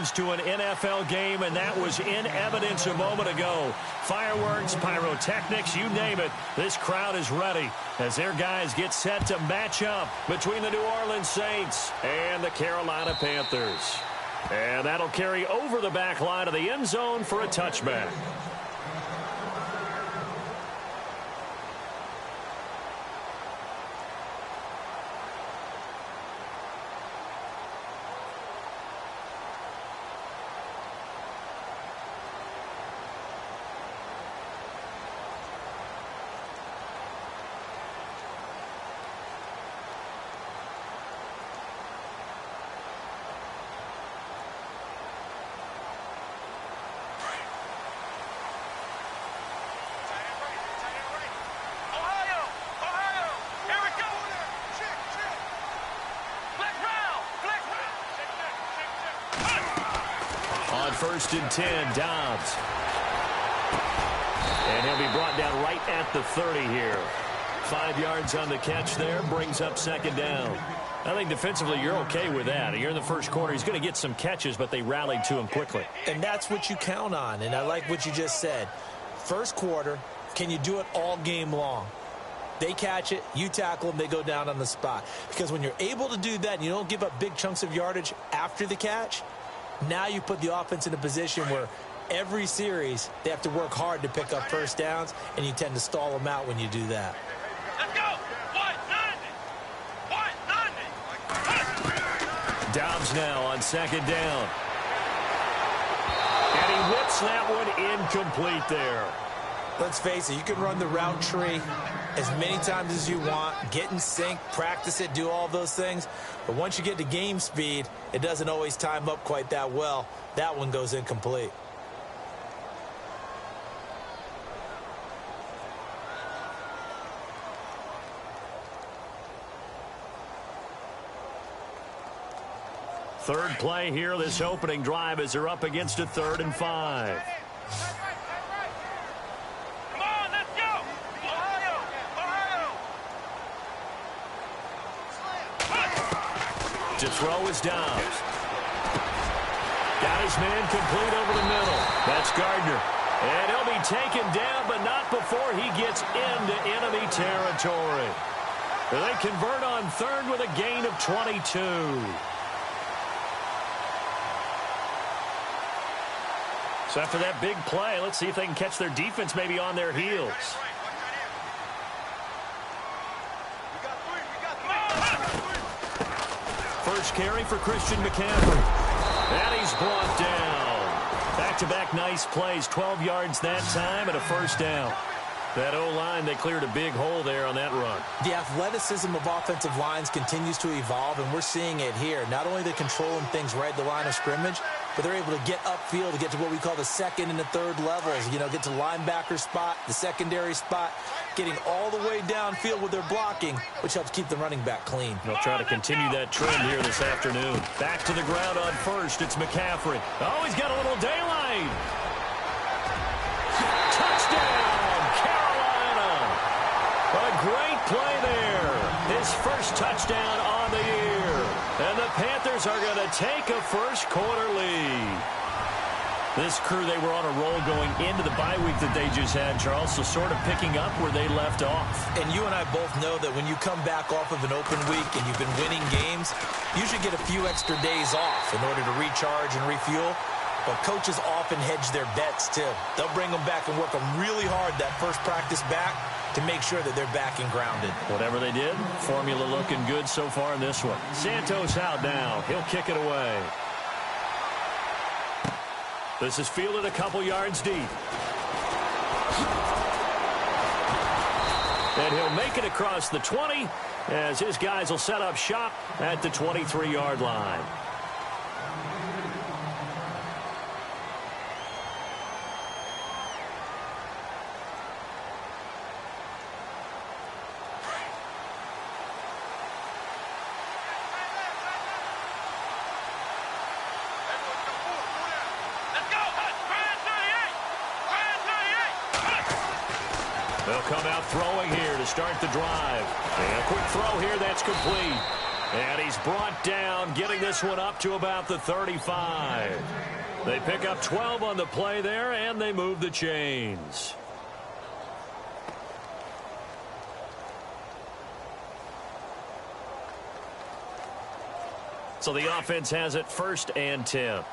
comes to an NFL game, and that was in evidence a moment ago. Fireworks, pyrotechnics, you name it. This crowd is ready as their guys get set to match up between the New Orleans Saints and the Carolina Panthers. And that'll carry over the back line of the end zone for a touchback. First and 10, Dobbs. And he'll be brought down right at the 30 here. 5 yards on the catch there, brings up second down. I think defensively you're okay with that. You're in the first quarter. He's going to get some catches, but they rallied to him quickly. And that's what you count on, and I like what you just said. First quarter, can you do it all game long? They catch it, you tackle them, they go down on the spot. Because when you're able to do that and you don't give up big chunks of yardage after the catch, now you put the offense in a position where every series they have to work hard to pick up first downs, and you tend to stall them out when you do that. Let's go! 190! Dobbs now on second down. And he whips that one incomplete there. Let's face it, you can run the route tree as many times as you want, get in sync, practice it, do all those things. But once you get to game speed, it doesn't always time up quite that well. That one goes incomplete. Third play here, this opening drive, as they're up against a 3rd and 5. To throw is Dobbs. Got his man complete over the middle. That's Gardner. And he'll be taken down, but not before he gets into enemy territory. They convert on 3rd with a gain of 22. So after that big play, let's see if they can catch their defense maybe on their heels. First carry for Christian McCaffrey. And he's brought down. Back-to-back nice plays. 12 yards that time and a first down. That O-line, they cleared a big hole there on that run. The athleticism of offensive lines continues to evolve, and we're seeing it here. Not only are they controlling things right at the line of scrimmage, but they're able to get upfield to get to what we call the 2nd and the 3rd levels. You know, get to linebacker spot, the secondary spot, getting all the way downfield with their blocking, which helps keep the running back clean. They'll try to continue that trend here this afternoon. Back to the ground on first. It's McCaffrey. Oh, he's got a little daylight. Touchdown, Carolina. A great play there. His first touchdown on the year. And the Panthers are going to take a first quarter lead. This crew, they were on a roll going into the bye week that they just had, Charles, so sort of picking up where they left off. And you and I both know that when you come back off of an open week and you've been winning games, you should get a few extra days off in order to recharge and refuel. But coaches often hedge their bets, too. They'll bring them back and work them really hard that first practice back to make sure that they're back and grounded. Whatever they did, formula looking good so far in this one. Santos out now. He'll kick it away. This is fielded a couple yards deep. And he'll make it across the 20 as his guys will set up shop at the 23-yard line. They'll come out throwing here to start the drive. And a quick throw here, that's complete. And he's brought down, getting this one up to about the 35. They pick up 12 on the play there, and they move the chains. So the offense has it 1st and 10.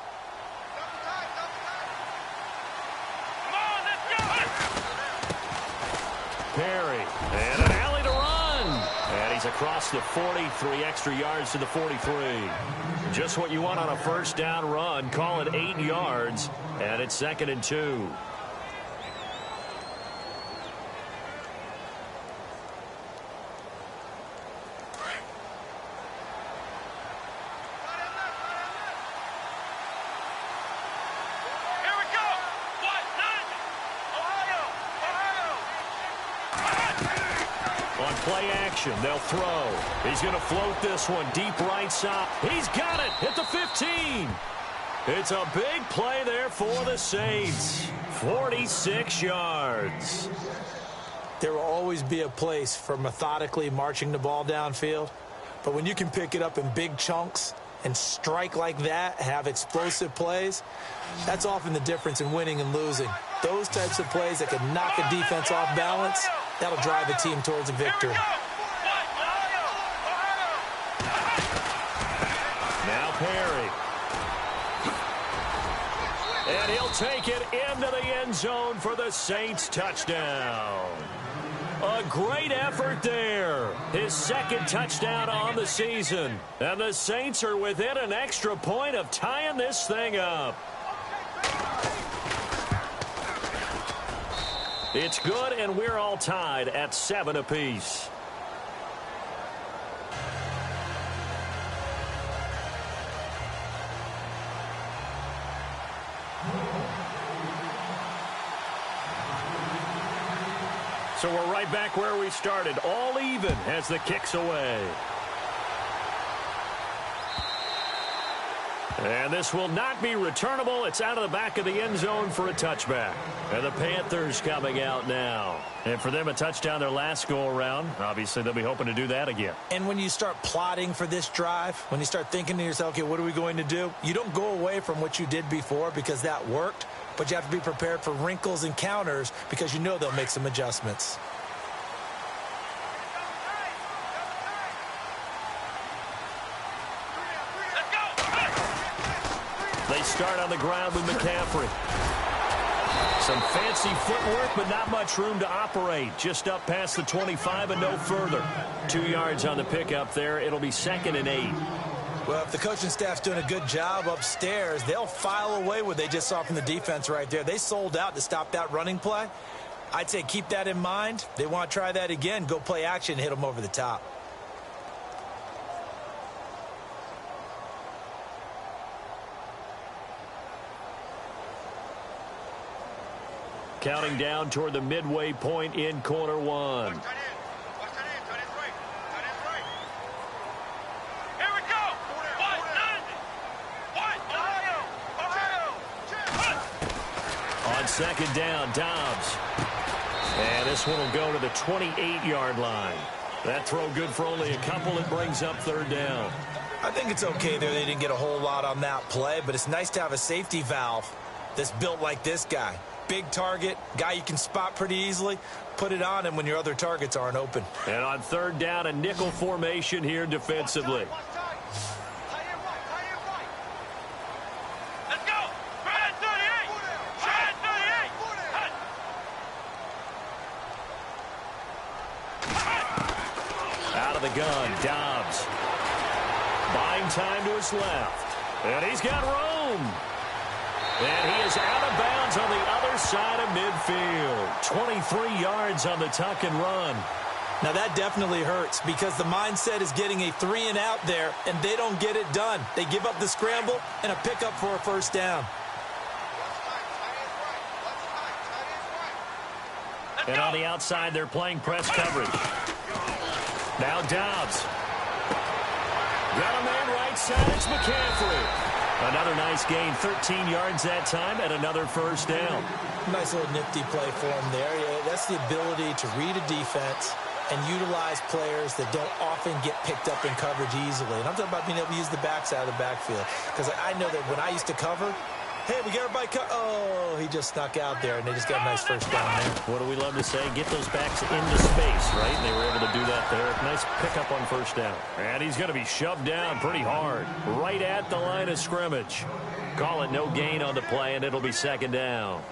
Perry, and an alley to run. And he's across the 40, 3 extra yards to the 43. Just what you want on a 1st down run. Call it 8 yards, and it's 2nd and 2. Play action. They'll throw. He's going to float this one deep right side. He's got it at the 15. It's a big play there for the Saints. 46 yards. There will always be a place for methodically marching the ball downfield. But when you can pick it up in big chunks and strike like that, have explosive plays, that's often the difference in winning and losing. Those types of plays that can knock a defense off balance, that'll drive a team towards a victory. Now Perry. And he'll take it into the end zone for the Saints touchdown. A great effort there. His 2nd touchdown on the season. And the Saints are within an extra point of tying this thing up. It's good, and we're all tied at 7 apiece. So we're right back where we started, all even as the kick's away. And this will not be returnable. It's out of the back of the end zone for a touchback. And the Panthers coming out now. And for them, a touchdown their last go-around. Obviously, they'll be hoping to do that again. And when you start plotting for this drive, when you start thinking to yourself, okay, what are we going to do? You don't go away from what you did before because that worked. But you have to be prepared for wrinkles and counters because you know they'll make some adjustments. They start on the ground with McCaffrey. Some fancy footwork, but not much room to operate. Just up past the 25 and no further. 2 yards on the pickup there. It'll be 2nd and 8. Well, if the coaching staff's doing a good job upstairs, they'll file away what they just saw from the defense right there. They sold out to stop that running play. I'd say keep that in mind. They want to try that again. Go play action, hit them over the top. Counting down toward the midway point in quarter 1. On 2nd down, Dobbs. And this one will go to the 28-yard line. That throw good for only a couple. It brings up 3rd down. I think it's okay there. They didn't get a whole lot on that play, but it's nice to have a safety valve that's built like this guy. Big target, guy you can spot pretty easily. Put it on him when your other targets aren't open. And on 3rd down, a nickel formation here defensively. Out of the gun, Dobbs. Buying time to his left. And he's got room. And he is out of bounds on the other side of midfield. 23 yards on the tuck and run. Now that definitely hurts because the mindset is getting a 3 and out there, and they don't get it done. They give up the scramble and a pickup for a 1st down. And on the outside, they're playing press coverage. Now Dobbs. Got a man right side. It's McCaffrey. Another nice gain, 13 yards that time, and another 1st down. Nice little nifty play for him there. Yeah, that's the ability to read a defense and utilize players that don't often get picked up in coverage easily. And I'm talking about being able to use the backside of the backfield. Because I know that when I used to cover, Hey, we got everybody. Oh, he just snuck out there, and they just got a nice first down there. What do we love to say? Get those backs into space, right? And they were able to do that there. Nice pickup on first down. And he's going to be shoved down pretty hard, right at the line of scrimmage. Call it no gain on the play, and it'll be second down.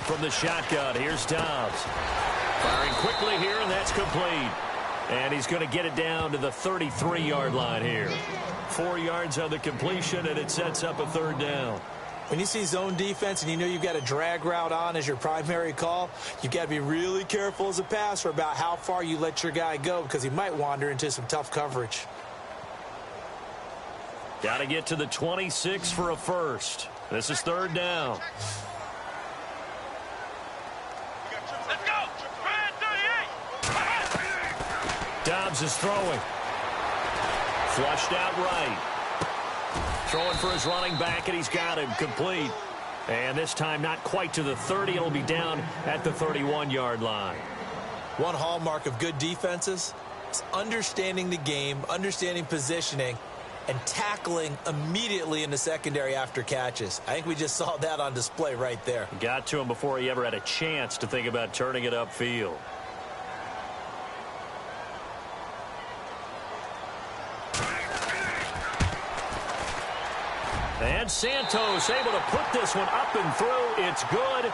From the shotgun, here's Dobbs. Firing quickly here, and that's complete. And he's going to get it down to the 33-yard line here. 4 yards on the completion, and it sets up a third down. When you see zone defense and you know you've got a drag route on as your primary call, you've got to be really careful as a passer about how far you let your guy go because he might wander into some tough coverage. Got to get to the 26 for a first. This is third down. Dobbs is throwing. Flushed out right. Throwing for his running back, and he's got him complete. And this time not quite to the 30. It'll be down at the 31-yard line. One hallmark of good defenses is understanding the game, understanding positioning, and tackling immediately in the secondary after catches. I think we just saw that on display right there. Got to him before he ever had a chance to think about turning it upfield. And Santos able to put this one up and through. It's good.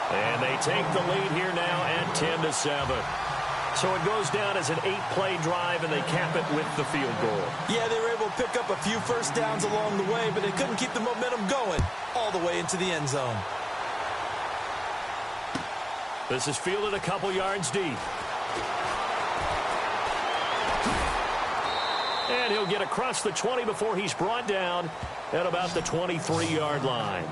And they take the lead here now at 10-7. So it goes down as an 8-play drive, and they cap it with the field goal. Yeah, they were able to pick up a few first downs along the way, but they couldn't keep the momentum going all the way into the end zone. This is fielded a couple yards deep. And he'll get across the 20 before he's brought down at about the 23-yard line.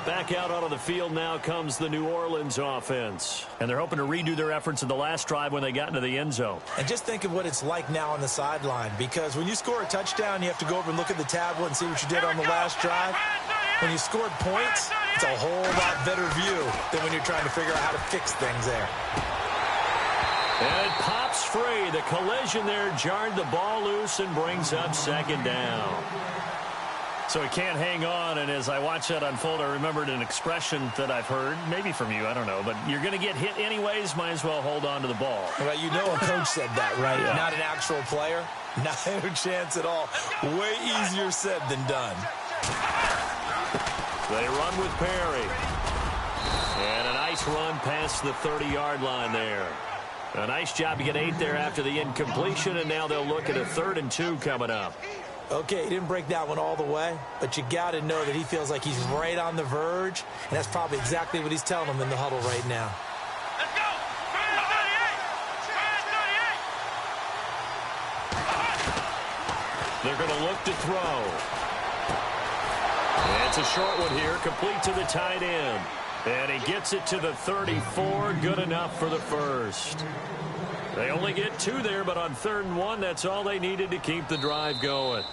Back out onto the field now comes the New Orleans offense. And they're hoping to redo their efforts in the last drive when they got into the end zone. And just think of what it's like now on the sideline, because when you score a touchdown, you have to go over and look at the tablet and see what you did on the last drive. When you scored points, it's a whole lot better view than when you're trying to figure out how to fix things there. And it pops free. The collision there jarred the ball loose and brings up second down. So he can't hang on, and as I watch that unfold, I remembered an expression that I've heard, maybe from you, I don't know, but you're going to get hit anyways, might as well hold on to the ball. Well, you know a coach said that, right? Yeah. Not an actual player. No chance at all. Way easier said than done. They run with Perry. And a nice run past the 30-yard line there. A nice job to get 8 there after the incompletion, and now they'll look at a 3rd and 2 coming up. Okay, he didn't break that one all the way, but you got to know that he feels like he's right on the verge, and that's probably exactly what he's telling them in the huddle right now. Let's go! 38! They're going to look to throw. And it's a short one here, complete to the tight end. And he gets it to the 34, good enough for the first. They only get 2 there, but on 3rd and 1, that's all they needed to keep the drive going.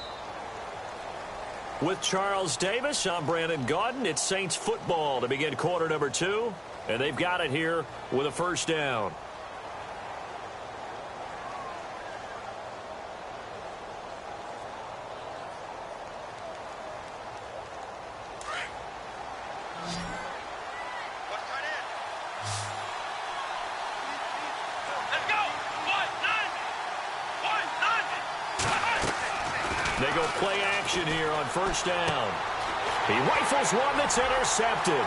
With Charles Davis, I'm Brandon Gaudin. It's Saints football to begin quarter number 2, and they've got it here with a first down. They go play action here on first down. He rifles one that's intercepted.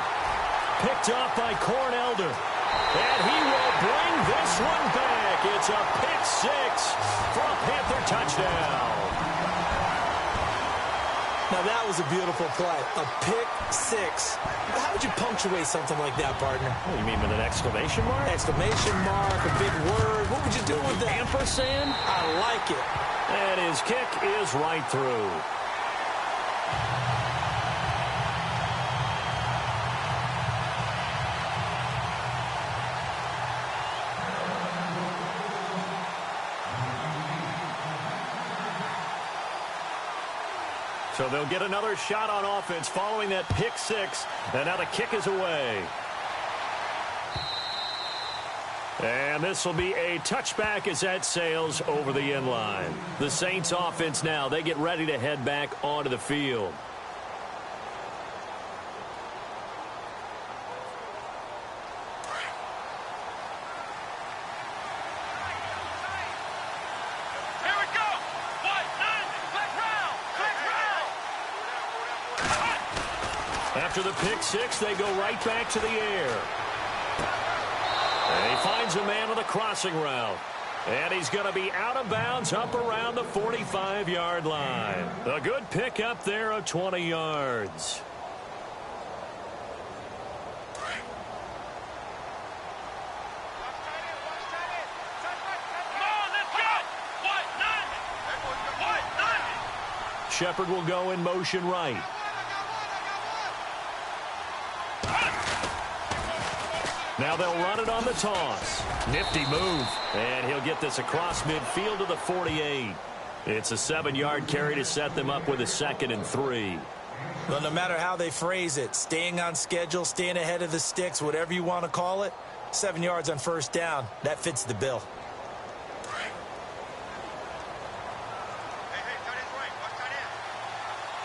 Picked off by Cornelder. And he will bring this one back. It's a pick 6 for a Panther touchdown. Now, that was a beautiful play. A pick 6. How would you punctuate something like that, partner? Oh, you mean with an exclamation mark? Exclamation mark, a big word. What would you do with that? Ampersand? I like it. And his kick is right through. So they'll get another shot on offense following that pick six. And now the kick is away. And this will be a touchback as that sails over the end line. The Saints offense now, they get ready to head back onto the field. Here we go. White, nine, black round, black round. After the pick six, they go right back to the air. And he finds a man on the crossing route. And he's going to be out of bounds up around the 45-yard line. A good pickup there of 20 yards. Come on, let's go. White, nine. White, nine. Shepard will go in motion right. Now they'll run it on the toss. Nifty move. And he'll get this across midfield to the 48. It's a 7-yard carry to set them up with a 2nd and 3. Well, no matter how they phrase it, staying on schedule, staying ahead of the sticks, whatever you want to call it, 7 yards on first down, that fits the bill.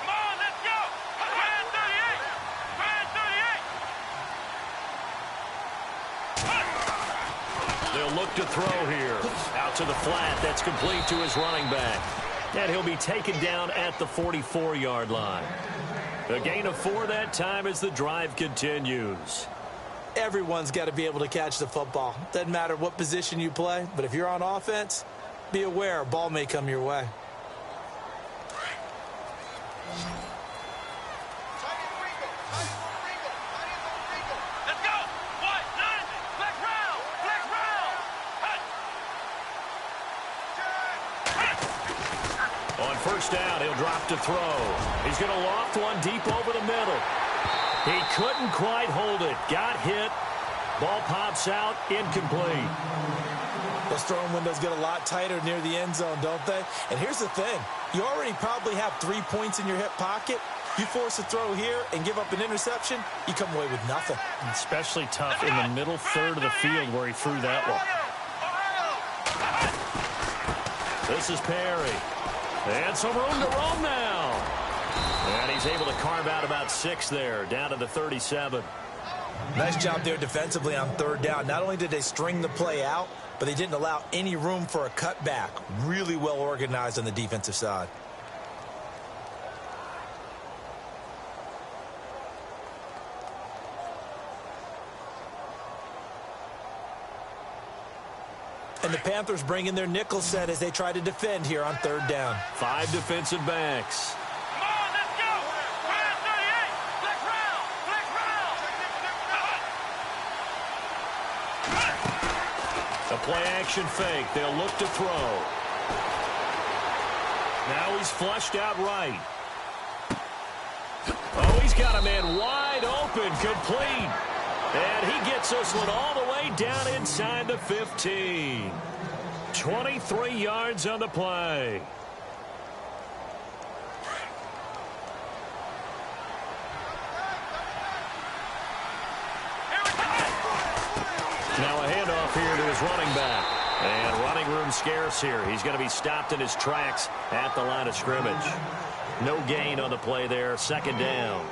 Come on, let's go. Grand 38. Grand 38. They'll look to throw here. Out to the flat. That's complete to his running back. And he'll be taken down at the 44-yard line. A gain of 4 that time as the drive continues. Everyone's got to be able to catch the football. Doesn't matter what position you play, but if you're on offense, be aware a ball may come your way. Let's go. White, nine, black round, black round. On first down, he'll drop to throw. He's going to loft one deep over the middle. He couldn't quite hold it. Got hit. Ball pops out. Incomplete. Those throwing windows get a lot tighter near the end zone, don't they? And here's the thing. You already probably have 3 points in your hip pocket. You force a throw here and give up an interception, you come away with nothing. Especially tough in the middle third of the field where he threw that one. This is Perry. And some room to roam now. And he's able to carve out about 6 there, down to the 37. Nice job there defensively on third down. Not only did they string the play out, but they didn't allow any room for a cutback. Really well organized on the defensive side. And the Panthers bring in their nickel set as they try to defend here on third down. 5 defensive backs. Come on, let's go. Grand 38. Black round, black round. A play-action fake. They'll look to throw. Now he's flushed out right. Oh, he's got a man wide open, complete. And he gets this one all the way down inside the 15. 23 yards on the play. Now a handoff here to his running back. And running room scarce here. He's going to be stopped in his tracks at the line of scrimmage. No gain on the play there. 2nd down.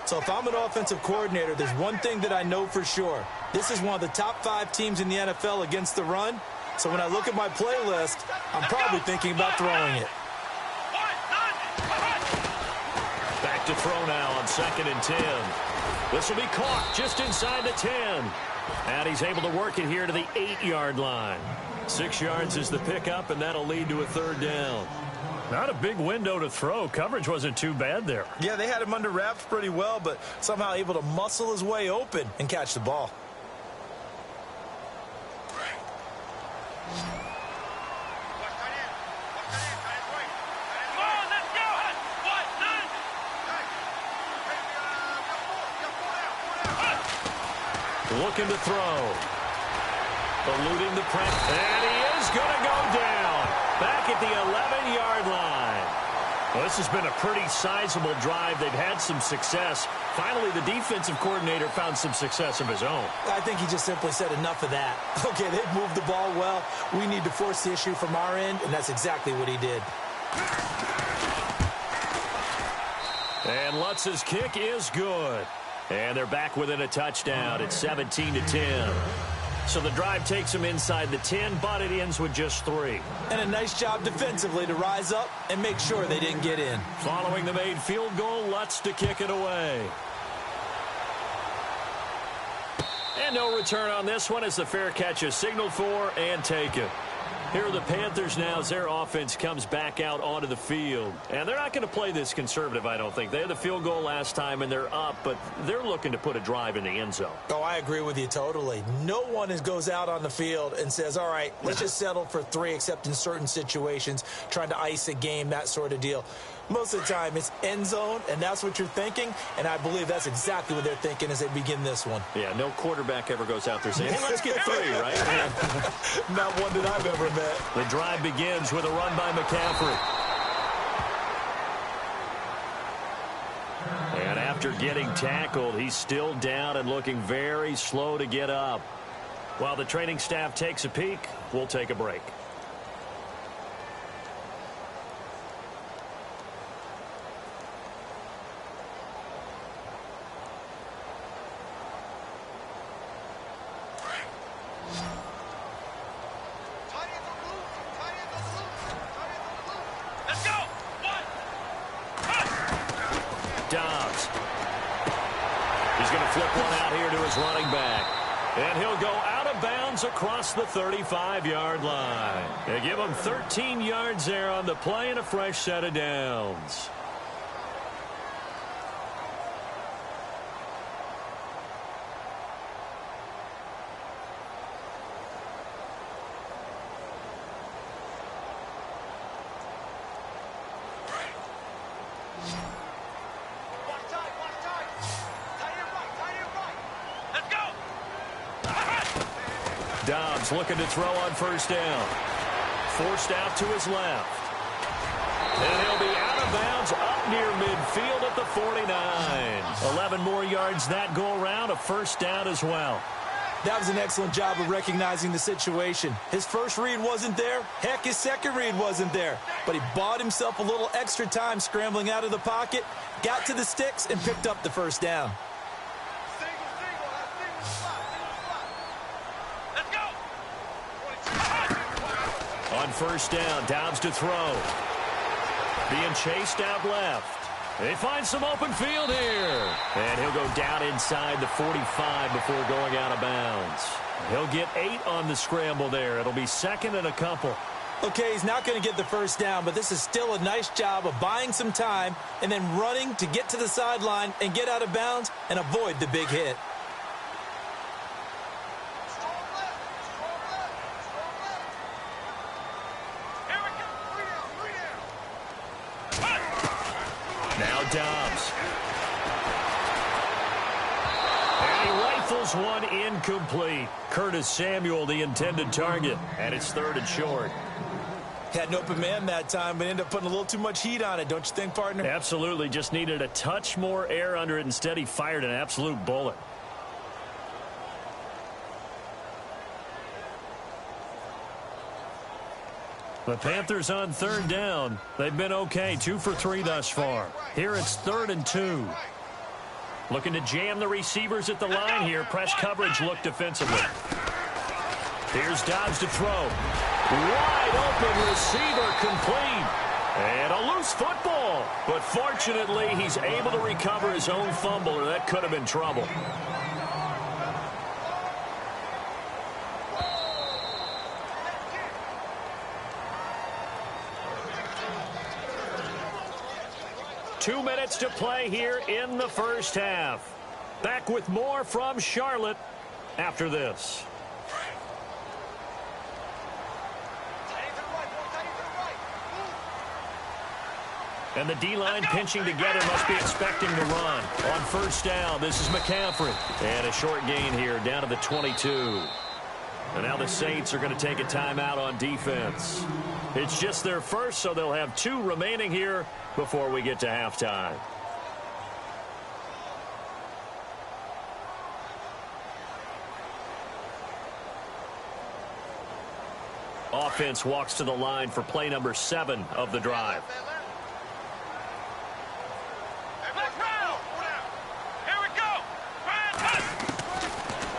So if I'm an offensive coordinator, there's one thing that I know for sure. This is one of the top 5 teams in the NFL against the run. So when I look at my playlist, I'm probably thinking about throwing it. Back to throw now on 2nd and 10. This will be caught just inside the 10. And he's able to work it here to the 8-yard line. 6 yards is the pickup, and that'll lead to a 3rd down. Not a big window to throw. Coverage wasn't too bad there. Yeah, they had him under wraps pretty well, but somehow able to muscle his way open and catch the ball. Come on, let's go. White, nine. Looking to throw. Eluding the press. And he is going to go down. Back at the 11-yard line. Well, this has been a pretty sizable drive. They've had some success. Finally, the defensive coordinator found some success of his own. I think he just simply said enough of that. Okay, they've moved the ball well. We need to force the issue from our end, and that's exactly what he did. And Lutz's kick is good. And they're back within a touchdown. It's 17-10. So the drive takes them inside the 10, but it ends with just 3. And a nice job defensively to rise up and make sure they didn't get in. Following the made field goal, Lutz to kick it away. And no return on this one as the fair catch is signaled for and taken. Here are the Panthers now as their offense comes back out onto the field. And they're not going to play this conservative, I don't think. They had the field goal last time, and they're up, but they're looking to put a drive in the end zone. Oh, I agree with you totally. No one goes out on the field and says, all right, let's just settle for 3, except in certain situations, trying to ice a game, that sort of deal. Most of the time, it's end zone, and that's what you're thinking, and I believe that's exactly what they're thinking as they begin this one. Yeah, no quarterback ever goes out there saying, hey, let's get 3, right? Not one that I've ever met. The drive begins with a run by McCaffrey. And after getting tackled, he's still down and looking very slow to get up. While the training staff takes a peek, we'll take a break. Dobbs. He's going to flip one out here to his running back. And he'll go out of bounds across the 35-yard line. They give him 13 yards there on the play and a fresh set of downs. Dobbs looking to throw on first down. Forced out to his left. And he'll be out of bounds up near midfield at the 49. 11 more yards that go around, a first down as well. That was an excellent job of recognizing the situation. His first read wasn't there. Heck, his second read wasn't there. But he bought himself a little extra time scrambling out of the pocket, got to the sticks, and picked up the first down. On first down, Dobbs to throw. Being chased out left. They find some open field here. And he'll go down inside the 45 before going out of bounds. He'll get 8 on the scramble there. It'll be second and a couple. Okay, he's not going to get the first down, but this is still a nice job of buying some time and then running to get to the sideline and get out of bounds and avoid the big hit. Now Dobbs. And he rifles one incomplete. Curtis Samuel, the intended target. And it's third and short. Had an open man that time, but ended up putting a little too much heat on it, don't you think, partner? Absolutely. Just needed a touch more air under it. Instead, he fired an absolute bullet. The Panthers on third down. They've been okay, 2 for 3 thus far. Here it's 3rd and 2. Looking to jam the receivers at the line here. Press coverage look defensively. Here's Dobbs to throw. Wide open receiver complete. And a loose football. But fortunately, he's able to recover his own fumble, or that could have been trouble. Two minutes to play here in the first half. Back with more from Charlotte after this. And the D-line pinching together, must be expecting to run. On first down, this is McCaffrey. And a short gain here, down to the 22. And now the Saints are going to take a timeout on defense. It's just their first, so they'll have 2 remaining here before we get to halftime. Offense walks to the line for play number 7 of the drive. Here we go.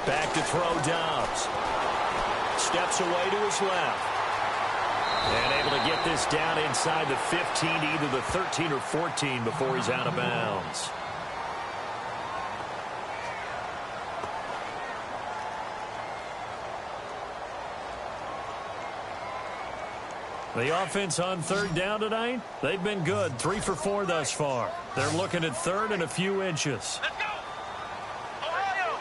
Back to throw Dobbs. Steps away to his left. And able to get this down inside the 15 to either the 13 or 14 before he's out of bounds. The offense on third down tonight, they've been good. 3 for 4 thus far. They're looking at third and a few inches. Let's go. Ohio.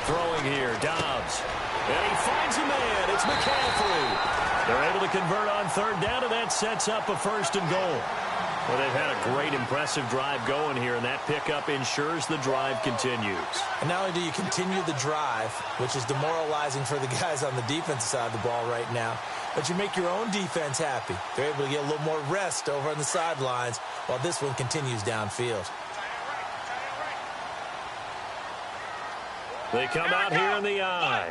Throwing here, Dobbs. And he finds a man. It's McCaffrey. They're able to convert on third down, and that sets up a first and goal. Well, they've had a great, impressive drive going here, and that pickup ensures the drive continues. And not only do you continue the drive, which is demoralizing for the guys on the defensive side of the ball right now, but you make your own defense happy. They're able to get a little more rest over on the sidelines while this one continues downfield. They come out here in the eye.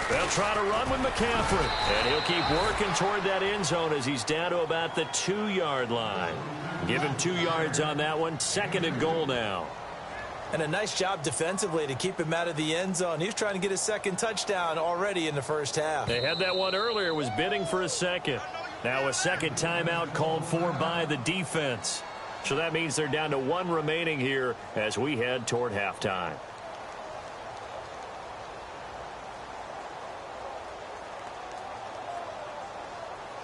They'll try to run with McCaffrey. And he'll keep working toward that end zone as he's down to about the 2-yard line. Give him 2 yards on that one. Second and goal now. And a nice job defensively to keep him out of the end zone. He was trying to get his second touchdown already in the first half. They had that one earlier, was bidding for a second. Now a second timeout called for by the defense. So that means they're down to 1 remaining here as we head toward halftime.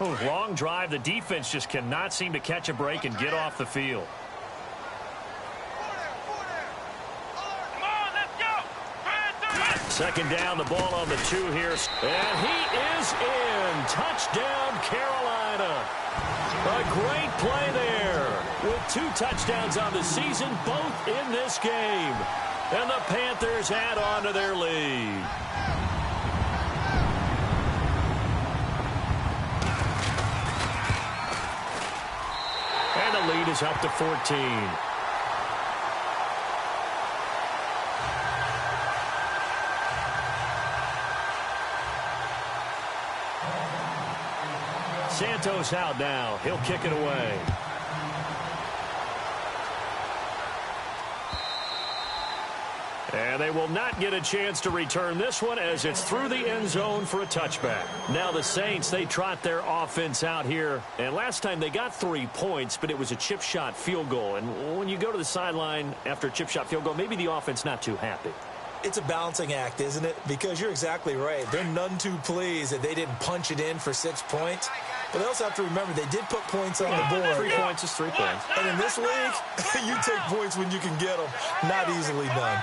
Oh, long drive. The defense just cannot seem to catch a break and get off the field. Come on, let's go. Second down, the ball on the 2 here. And he is in. Touchdown, Carolina. A great play there. With 2 touchdowns on the season, both in this game. And the Panthers add on to their lead. And the lead is up to 14. Santos out now. He'll kick it away. And they will not get a chance to return this one as it's through the end zone for a touchback. Now the Saints, they trot their offense out here. And last time they got 3 points, but it was a chip shot field goal. And when you go to the sideline after a chip shot field goal, maybe the offense not too happy. It's a balancing act, isn't it? Because you're exactly right. They're none too pleased that they didn't punch it in for 6 points. But they also have to remember they did put points on the board. 3 points is 3 points. And in this league, you take points when you can get them. Not easily done.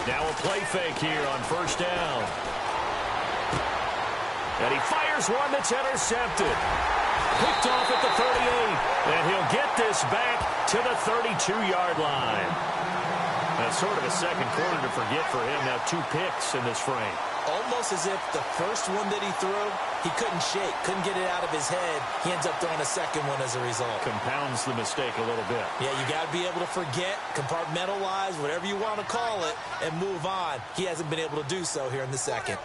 Now a play fake here on first down. And he fires one that's intercepted. Picked off at the 38. And he'll get this back to the 32-yard line. That's sort of a second quarter to forget for him. Now 2 picks in this frame. Almost as if the first one that he threw, he couldn't shake, couldn't get it out of his head. He ends up throwing a second one as a result. Compounds the mistake a little bit. Yeah, you got to be able to forget, compartmentalize, whatever you want to call it, and move on. He hasn't been able to do so here in the second.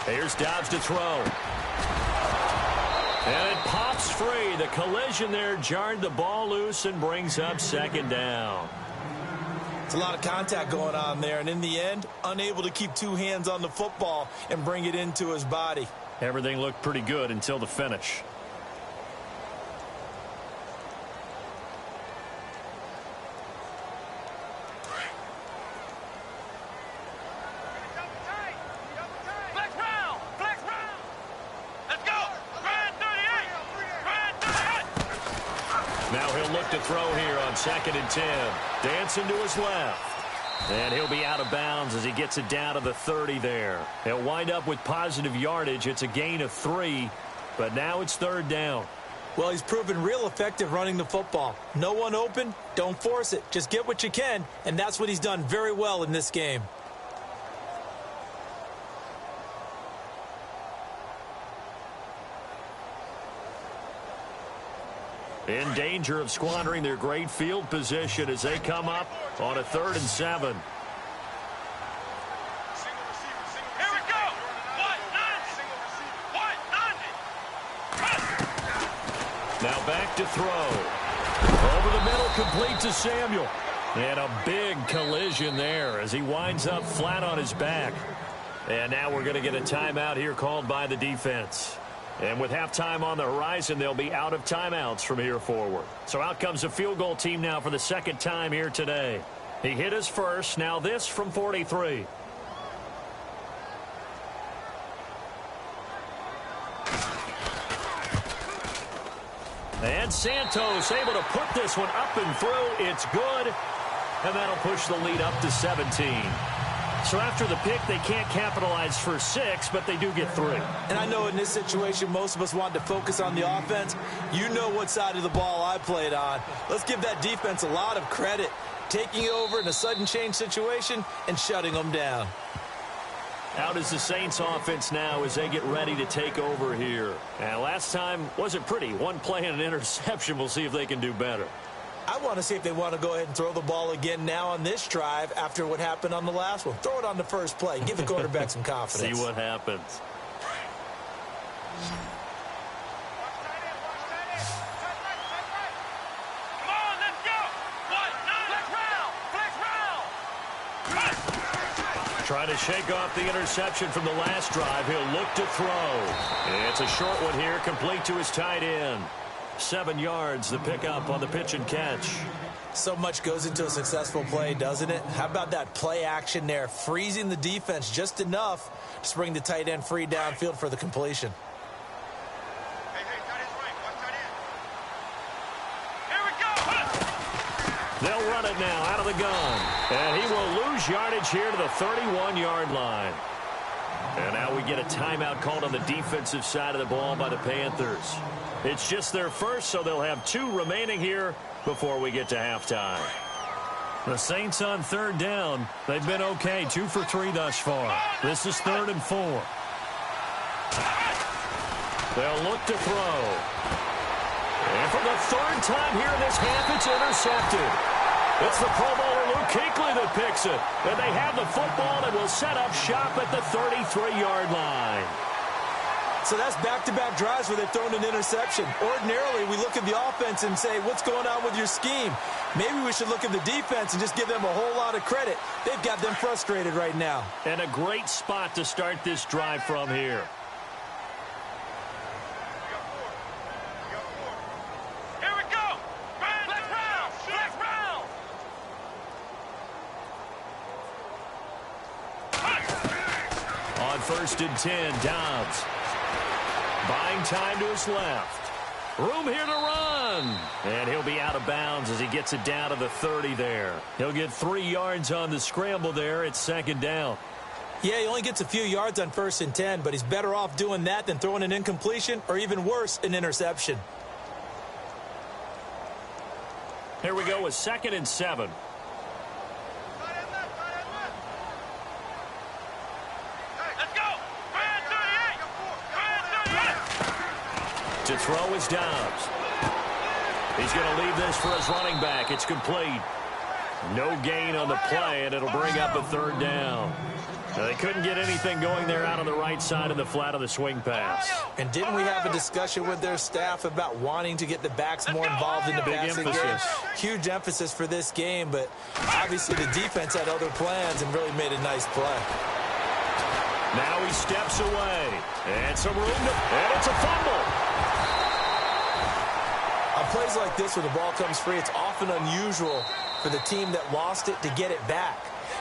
Here's Dobbs to throw. And it pops free. The collision there jarred the ball loose and brings up second down. It's a lot of contact going on there, and in the end, unable to keep 2 hands on the football and bring it into his body. Everything looked pretty good until the finish. Flex round. Let's go. Grand 38. Now he'll look to throw here on second and 10. Dancing to his left. And he'll be out of bounds as he gets it down to the 30 there. He'll wind up with positive yardage. It's a gain of 3, but now it's third down. Well, he's proven real effective running the football. No one open, don't force it. Just get what you can, and that's what he's done very well in this game. In danger of squandering their great field position as they come up on a 3rd and 7. Here we go. What? 90. Now back to throw. Over the middle, complete to Samuel. And a big collision there as he winds up flat on his back. And now we're going to get a timeout here called by the defense. And with halftime on the horizon, they'll be out of timeouts from here forward. So out comes the field goal team now for the 2nd time here today. He hit his first. Now this from 43. And Santos able to put this one up and through. It's good. And that'll push the lead up to 17. So after the pick, they can't capitalize for 6, but they do get 3. And I know in this situation, most of us want to focus on the offense. You know what side of the ball I played on. Let's give that defense a lot of credit. Taking over in a sudden change situation and shutting them down. Out is the Saints offense now as they get ready to take over here. And last time wasn't pretty. One play and an interception. We'll see if they can do better. I want to see if they want to go ahead and throw the ball again now on this drive after what happened on the last one. Throw it on the first play. Give the quarterback some confidence. See what happens. Come on, let's go. What? 9. Flex round. Trying to shake off the interception from the last drive. He'll look to throw. It's a short one here, complete to his tight end. 7 yards, the pickup on the pitch and catch. So much goes into a successful play, doesn't it? How about that play action there, freezing the defense just enough to bring the tight end free downfield for the completion. Hey, tight end's right. Watch tight end. Here we go. They'll run it now out of the gun. And he will lose yardage here to the 31-yard line. And now we get a timeout called on the defensive side of the ball by the Panthers. It's just their first, so they'll have 2 remaining here before we get to halftime. The Saints on 3rd down. They've been okay, 2 for 3 thus far. This is 3rd and 4. They'll look to throw. And for the 3rd time here this half, it's intercepted. It's the Pro Bowler Luke Kuechly that picks it. And they have the football and will set up shop at the 33-yard line. So that's back-to-back drives where they've thrown an interception. Ordinarily, we look at the offense and say, what's going on with your scheme? Maybe we should look at the defense and just give them a whole lot of credit. They've got them frustrated right now. And a great spot to start this drive from here. Here we go. Flex round. Flex round. On 1st and 10, Dobbs. Buying time to his left. Room here to run. And he'll be out of bounds as he gets it down to the 30 there. He'll get 3 yards on the scramble there. It's 2nd down. Yeah, he only gets a few yards on 1st and 10, but he's better off doing that than throwing an incompletion or even worse, an interception. Here we go with 2nd and 7. Let's go. Brand 38. To throw is Dobbs. He's going to leave this for his running back. It's complete. No gain on the play, and it'll bring up a 3rd down. Now, they couldn't get anything going there out on the right side of the flat of the swing pass. And didn't we have a discussion with their staff about wanting to get the backs more involved in the passing game? Huge emphasis for this game, but obviously the defense had other plans and really made a nice play. Now he steps away. And some room to... And it's a fumble. On plays like this where the ball comes free, it's often unusual for the team that lost it to get it back.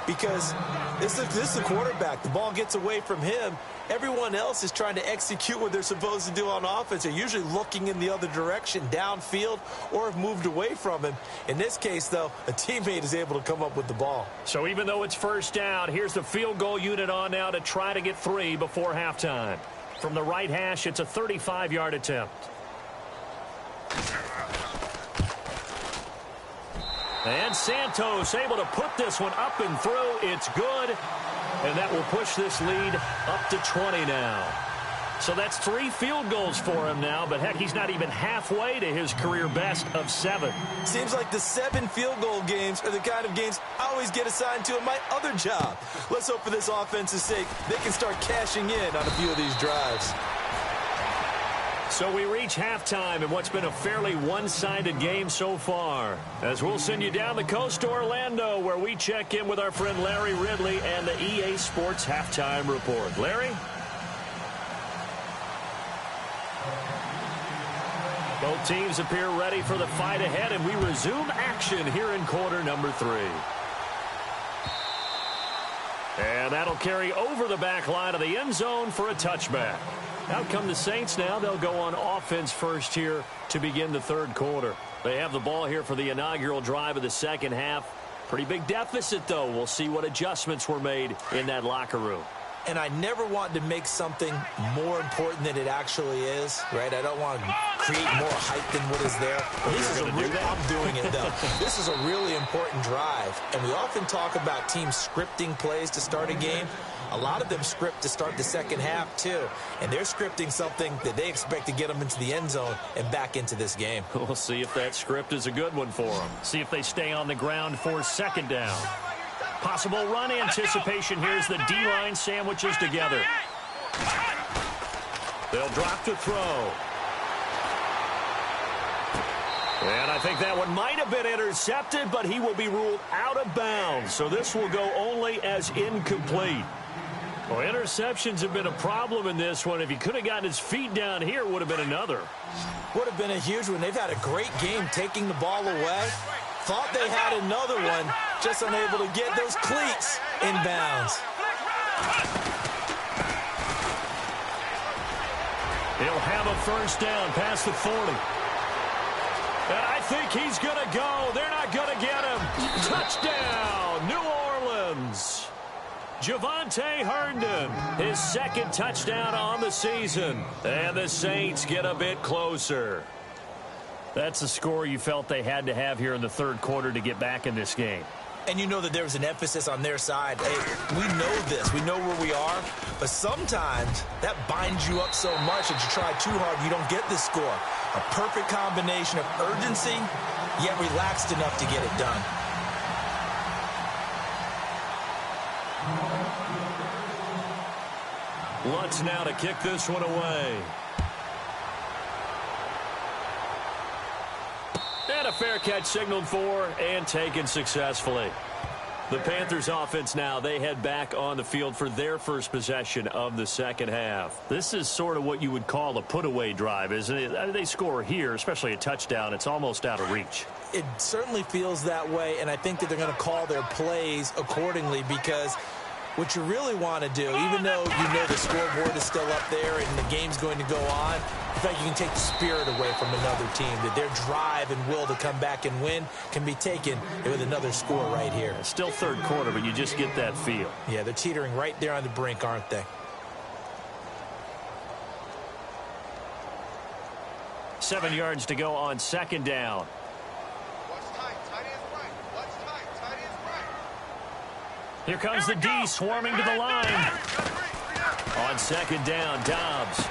Because this is the quarterback. The ball gets away from him. Everyone else is trying to execute what they're supposed to do on offense. They're usually looking in the other direction, downfield, or have moved away from him. In this case, though, a teammate is able to come up with the ball. So even though it's 1st down, here's the field goal unit on now to try to get 3 before halftime. From the right hash, it's a 35-yard attempt. And Santos able to put this one up and through. It's good. And that will push this lead up to 20 now. So that's 3 field goals for him now, but heck, he's not even halfway to his career best of 7. Seems like the 7 field goal games are the kind of games I always get assigned to in my other job. Let's hope for this offense's sake they can start cashing in on a few of these drives. So we reach halftime in what's been a fairly one-sided game so far. As we'll send you down the coast to Orlando, where we check in with our friend Larry Ridley and the EA Sports Halftime Report. Larry? Both teams appear ready for the fight ahead, and we resume action here in quarter number 3. And that'll carry over the back line of the end zone for a touchback. Out come the Saints now. They'll go on offense first here to begin the third quarter. They have the ball here for the inaugural drive of the second half. Pretty big deficit, though. We'll see what adjustments were made in that locker room. And I never want to make something more important than it actually is, right? I don't want to create more hype than what is there. But this is I'm doing it, though. This is a really important drive. And we often talk about teams scripting plays to start a game. A lot of them script to start the second half, too. And they're scripting something that they expect to get them into the end zone and back into this game. We'll see if that script is a good one for them. See if they stay on the ground for second down. Possible run anticipation. Here's the D-line sandwiches together. They'll drop to throw. And I think that one might have been intercepted, but he will be ruled out of bounds. So this will go only as incomplete. Well, interceptions have been a problem in this one. If he could have gotten his feet down here, it would have been another. Would have been a huge one. They've had a great game taking the ball away. Thought they had another one, just unable to get those cleats in bounds. He'll have a first down past the 40. And I think he's going to go. They're not going to get him. Touchdown, New Orleans. Javonte Herndon, his second touchdown on the season. And the Saints get a bit closer. That's the score you felt they had to have here in the third quarter to get back in this game. And you know that there was an emphasis on their side. Hey, we know this. We know where we are. But sometimes that binds you up so much that you try too hard, you don't get the score. A perfect combination of urgency, yet relaxed enough to get it done. Lutz now to kick this one away. And a fair catch signaled for and taken successfully. The Panthers offense now, they head back on the field for their first possession of the second half. This is sort of what you would call a put-away drive, isn't it? I mean, they score here, especially a touchdown. It's almost out of reach. It certainly feels that way, and I think that they're going to call their plays accordingly because what you really want to do, even though you know the scoreboard is still up there and the game's going to go on, in fact, you can take the spirit away from another team, that their drive and will to come back and win can be taken with another score right here. It's still third quarter, but you just get that feel. Yeah, they're teetering right there on the brink, aren't they? Seven yards to go on second down. Here comes the D swarming to the line. On second down, Dobbs.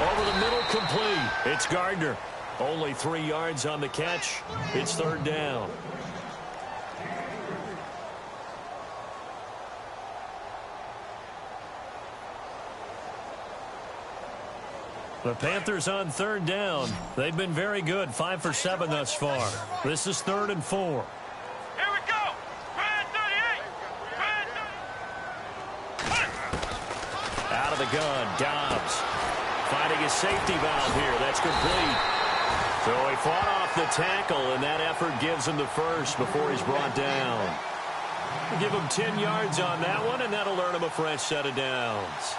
Over the middle, complete. It's Gardner. Only 3 yards on the catch. It's third down. The Panthers on third down. They've been very good, 5 for 7 thus far. This is 3rd and 4. Out of the gun, Dobbs finding his safety valve here. That's complete. So he fought off the tackle, and that effort gives him the first before he's brought down. We'll give him 10 yards on that one, and that'll earn him a fresh set of downs.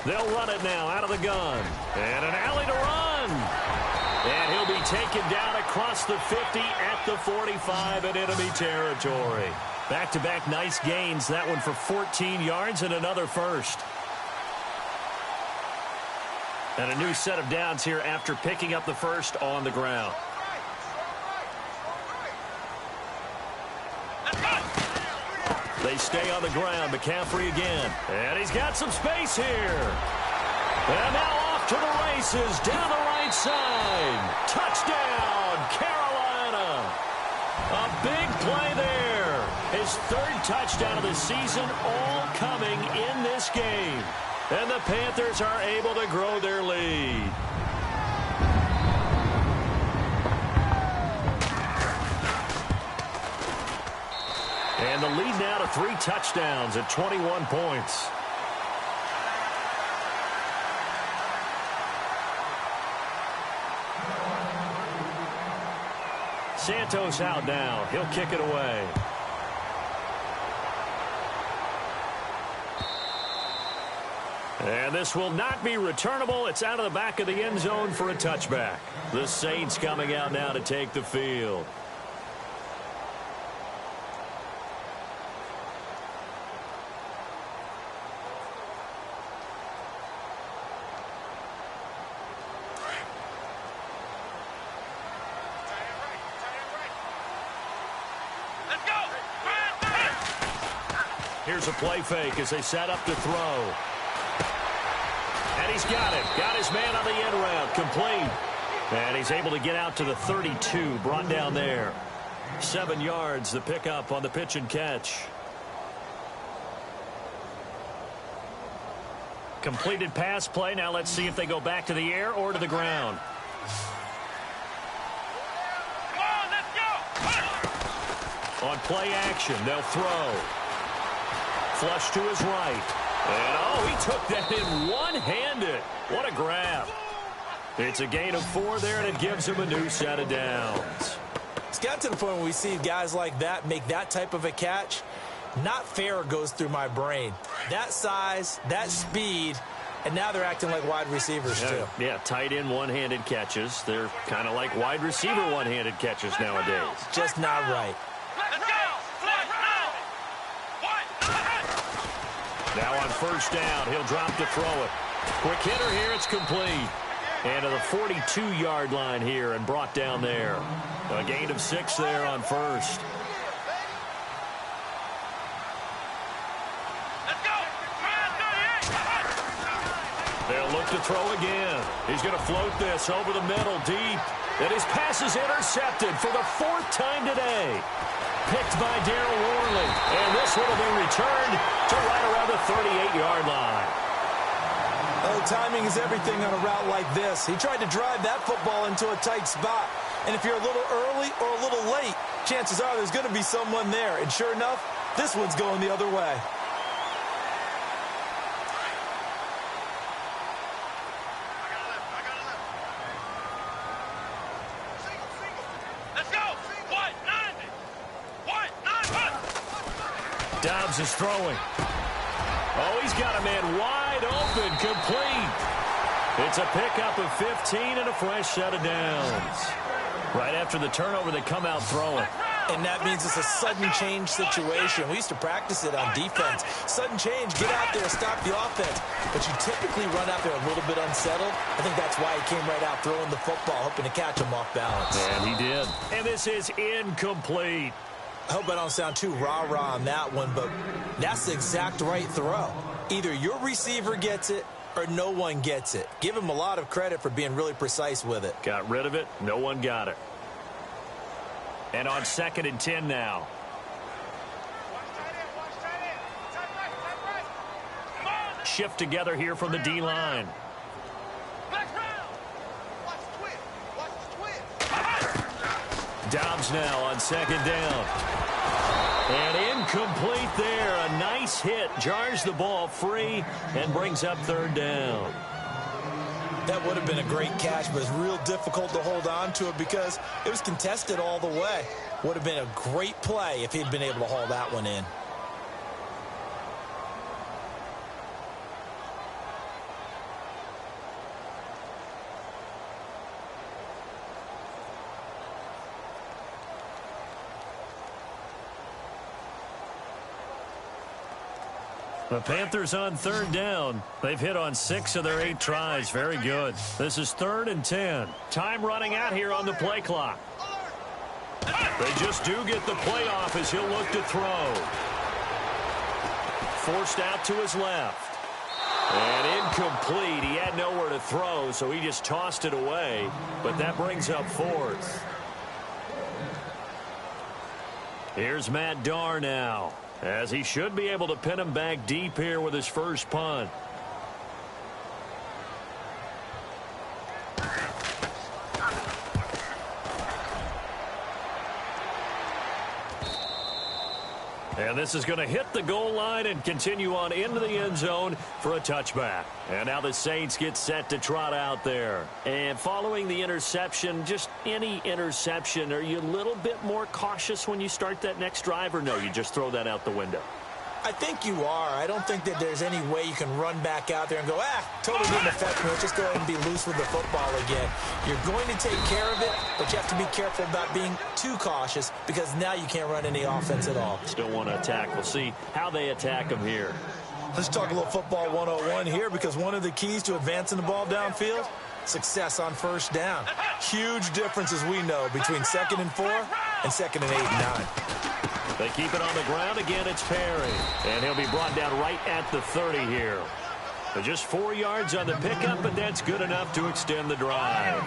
They'll run it now out of the gun. And an alley to run. And he'll be taken down across the 50 at the 45 in enemy territory. Back-to-back nice gains. That one for 14 yards and another first. And a new set of downs here after picking up the first on the ground. They stay on the ground. McCaffrey again. And he's got some space here. And now off to the races down the right side. Touchdown, Carolina. A big play there. His third touchdown of the season, all coming in this game. And the Panthers are able to grow their lead. And the lead now to 3 touchdowns at 21 points. Santos out now. He'll kick it away. And this will not be returnable. It's out of the back of the end zone for a touchback. The Saints coming out now to take the field. Here's a play fake as they set up to throw. And he's got it. Got his man on the end route. Complete. And he's able to get out to the 32. Brought down there. 7 yards, the pickup on the pitch and catch. Completed pass play. Now let's see if they go back to the air or to the ground. Come on, let's go. On play action, they'll throw. Flush to his right. And, oh, he took that in one-handed. What a grab. It's a gain of 4 there, and it gives him a new set of downs. It's got to the point where we see guys like that make that type of a catch. Not fair goes through my brain. That size, that speed, and now they're acting like wide receivers, too. Yeah, tight end one-handed catches. They're kind of like wide receiver one-handed catches nowadays. Just not right. Let's go. Now on first down, he'll drop to throw it. Quick hitter here, it's complete. And to the 42-yard line here and brought down there. A gain of 6 there on first. Let's go. They'll look to throw again. He's going to float this over the middle deep. And his pass is intercepted for the 4th time today. Picked by Darryl Worley. And this one will be returned to right around the 38-yard line. Oh, timing is everything on a route like this. He tried to drive that football into a tight spot. And if you're a little early or a little late, chances are there's going to be someone there. And sure enough, this one's going the other way. Dobbs is throwing. Oh, he's got a man wide open, complete. It's a pickup of 15 and a fresh set of downs. Right after the turnover, they come out throwing. And that means it's a sudden change situation. We used to practice it on defense. Sudden change, get out there, stop the offense. But you typically run out there a little bit unsettled. I think that's why he came right out throwing the football, hoping to catch him off balance. And he did. And this is incomplete. I hope I don't sound too rah-rah on that one, but that's the exact right throw. Either your receiver gets it or no one gets it. Give him a lot of credit for being really precise with it. Got rid of it. No one got it. And on 2nd and 10 now. Shift together here from the D-line. Dobbs now on 2nd down. And incomplete there. A nice hit. Jars the ball free and brings up 3rd down. That would have been a great catch, but it's real difficult to hold on to it because it was contested all the way. Would have been a great play if he'd been able to haul that one in. The Panthers on third down. They've hit on 6 of their 8 tries. Very good. This is 3rd and 10. Time running out here on the play clock. They just do get the play off as he'll look to throw. Forced out to his left. And incomplete. He had nowhere to throw, so he just tossed it away. But that brings up 4th. Here's Matt Darr now, as he should be able to pin him back deep here with his first punt. And this is going to hit the goal line and continue on into the end zone for a touchback. And now the Saints get set to trot out there. And following the interception, just any interception, are you a little bit more cautious when you start that next drive, or no, you just throw that out the window? I think you are. I don't think that there's any way you can run back out there and go, totally didn't affect me. Let's just go ahead and be loose with the football again. You're going to take care of it, but you have to be careful about being too cautious because now you can't run any offense at all. Still want to attack. We'll see how they attack him here. Let's talk a little football 101 here, because one of the keys to advancing the ball downfield, success on first down. Huge difference, as we know, between 2nd and 4 and 2nd and 8 and 9. They keep it on the ground. Again, it's Perry. And he'll be brought down right at the 30 here. So just 4 yards on the pickup, but that's good enough to extend the drive.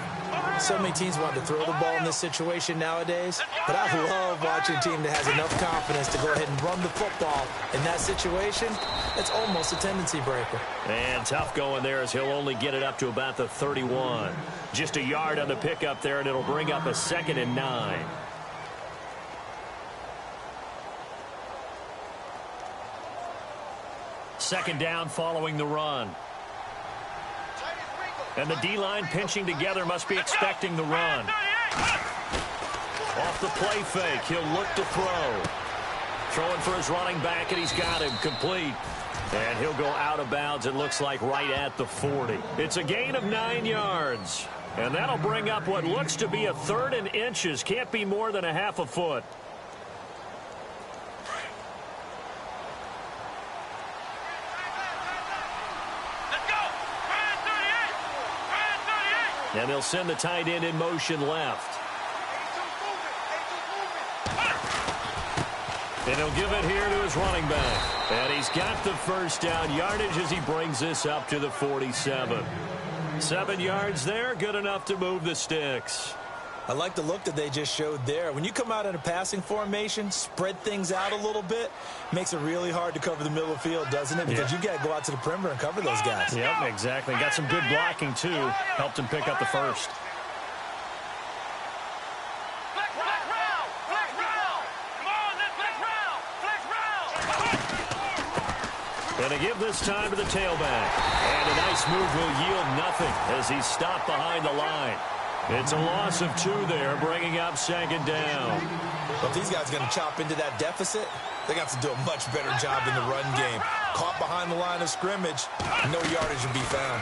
So many teams want to throw the ball in this situation nowadays, but I love watching a team that has enough confidence to go ahead and run the football. In that situation, it's almost a tendency breaker. And tough going there as he'll only get it up to about the 31. Just a yard on the pickup there, and it'll bring up a 2nd and 9. Second down following the run. And the D-line pinching together, must be expecting the run. Off the play fake, he'll look to throw. Throwing for his running back, and he's got him complete. And he'll go out of bounds, it looks like right at the 40. It's a gain of 9 yards. And that'll bring up what looks to be a 3rd and inches. Can't be more than a half a foot. And they'll send the tight end in motion left. And he'll give it here to his running back. And he's got the first down yardage as he brings this up to the 47. 7 yards there, good enough to move the sticks. I like the look that they just showed there. When you come out in a passing formation, spread things out a little bit, makes it really hard to cover the middle of the field, doesn't it? Because you got to go out to the perimeter and cover those guys. Yep, exactly. Got some good blocking, too. Helped him pick up the first. And a give this time to the tailback. And a nice move will yield nothing as he's stopped behind the line. It's a loss of 2 there, bringing up 2nd down. Well, if these guys are going to chop into that deficit, they got to do a much better job in the run game. Caught behind the line of scrimmage, no yardage will be found.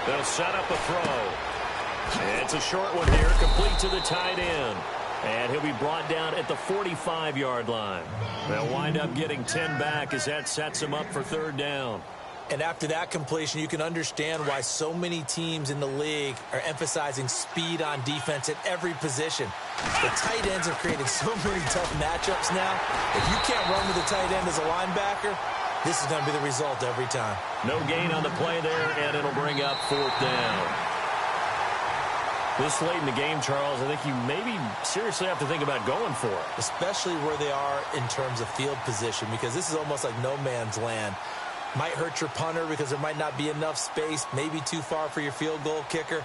They'll set up a throw. And it's a short one here, complete to the tight end. And he'll be brought down at the 45-yard line. They'll wind up getting 10 back as that sets him up for 3rd down. And after that completion, you can understand why so many teams in the league are emphasizing speed on defense at every position. The tight ends have created so many tough matchups now. If you can't run with the tight end as a linebacker, this is going to be the result every time. No gain on the play there, and it'll bring up 4th down. This late in the game, Charles, I think you maybe seriously have to think about going for it. Especially where they are in terms of field position, because this is almost like no man's land. Might hurt your punter because there might not be enough space, maybe too far for your field goal kicker.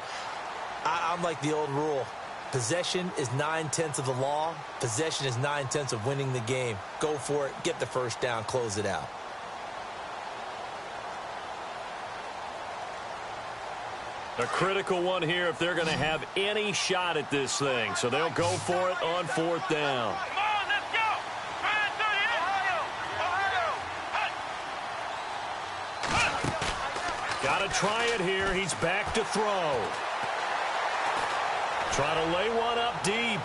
I'm like the old rule. Possession is 9/10 of the law. Possession is 9/10 of winning the game. Go for it, get the first down, close it out. A critical one here if they're going to have any shot at this thing. So they'll go for it on 4th down. Got to try it here. He's back to throw. Try to lay one up deep.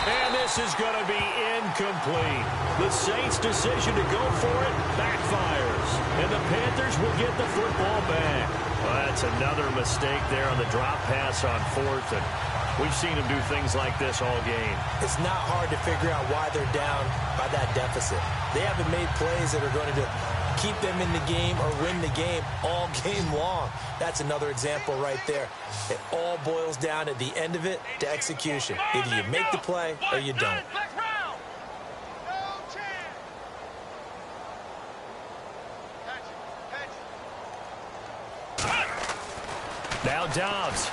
And this is going to be incomplete. The Saints' decision to go for it backfires, and the Panthers will get the football back. Well, that's another mistake there on the drop pass on fourth, and we've seen them do things like this all game. It's not hard to figure out why they're down by that deficit. They haven't made plays that are going to keep them in the game or win the game all game long. That's another example right there. It all boils down at the end of it to execution. Either you make the play or you don't. Now Dobbs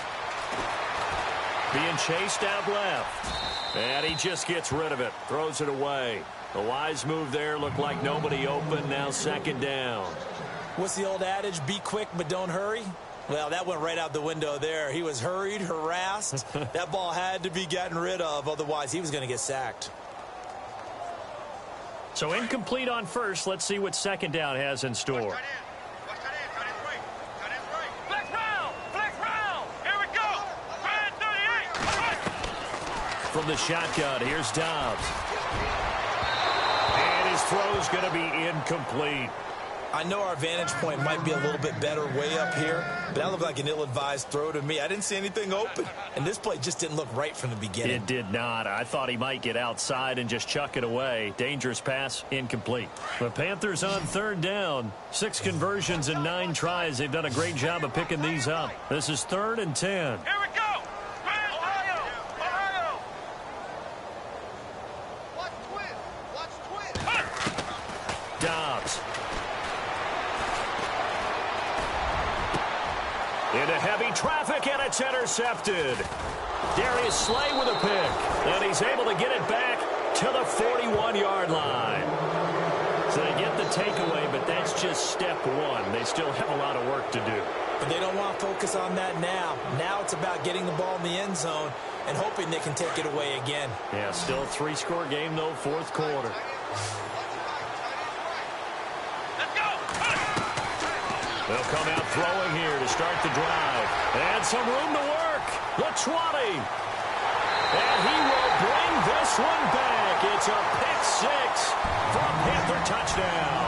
being chased out left. And he just gets rid of it. Throws it away. The wise move there. Looked like nobody open. Now second down. What's the old adage? Be quick, but don't hurry. Well, that went right out the window there. He was hurried, harassed. That ball had to be gotten rid of. Otherwise, he was going to get sacked. So incomplete on first. Let's see what second down has in store. From the shotgun, here's Dobbs. And his throw's going to be incomplete. I know our vantage point might be a little bit better way up here, but that looked like an ill-advised throw to me. I didn't see anything open, and this play just didn't look right from the beginning. It did not. I thought he might get outside and just chuck it away. Dangerous pass, incomplete. The Panthers on third down. 6 conversions and 9 tries. They've done a great job of picking these up. This is 3rd and 10. Here we go. Ohio. Watch twin. Dobbs. Into heavy traffic, and it's intercepted. Darius Slay with a pick, and he's able to get it back to the 41-yard line. So they get the takeaway, but that's just step one. They still have a lot of work to do. But they don't want to focus on that now. Now it's about getting the ball in the end zone and hoping they can take it away again. Yeah, still a 3-score game, though, 4th quarter. They'll come out throwing here to start the drive. And some room to work. LaTuani. And he will bring this one back. It's a pick 6 for a Panther touchdown.